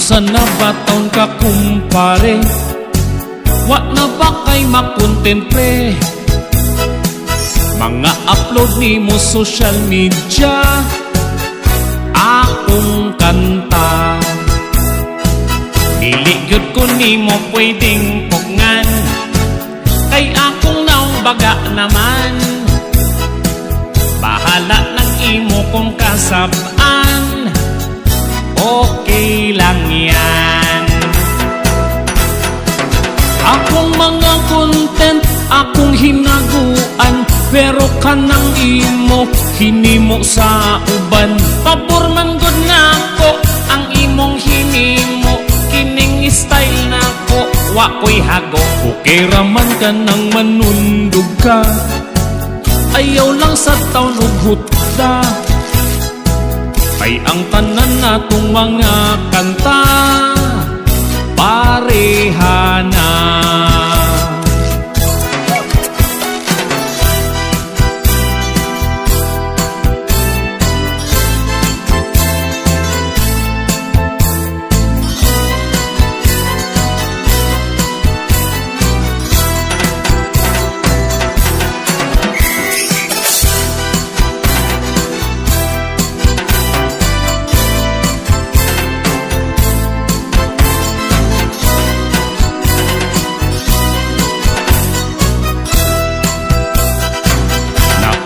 Unsa na ba taon ka kumpare? Wa na ba kay makontentre? Mga upload ni mo social media, akong kanta. Dili gyud ko nimo pwedeng pugngan, kay akong naumbaga naman. Bahala ng imo kong kasab-an, okay lang yan. Akong mga content, akong hinaguan, pero kanang imo, hinimo sa uban. Pabor man gud na ako, ang imong hinimo, kining style na ko, wa ko'y hago. Okay raman ka nang manundog ka, ayaw lang sa taon ug hutda. Kay ang tanan natong mga kanta, parehana.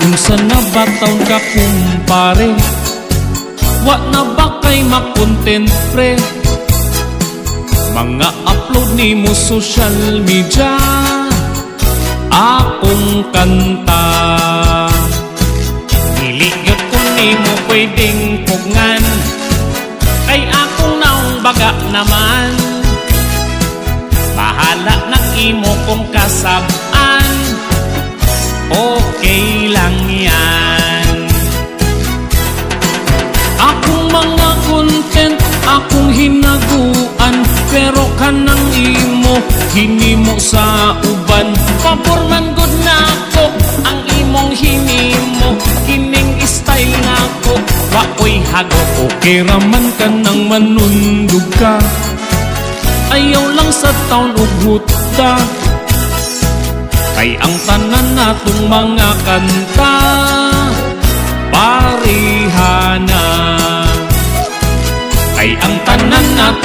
Unsa na ba taon ka kumpare? Wa na ba kay makontentre? Mga upload ni mo social media, akong kanta. Dili gyud ko nimo pwedeng pugngan, kay akong naumbaga naman. Bahala na imo kong kasab-an, okay lang yan. Akong mga content, akong hinaguan, pero kanang imo, hinimo sa uban. Pabor man gud na ako, ang imong hinimo, kining style na ko, wa ko'y hago. Okay raman ka nang manundog ka, ayaw lang sa taon ug hutda. Kay ang tanan natong mga kanta, parehana. Kay ang tanan natong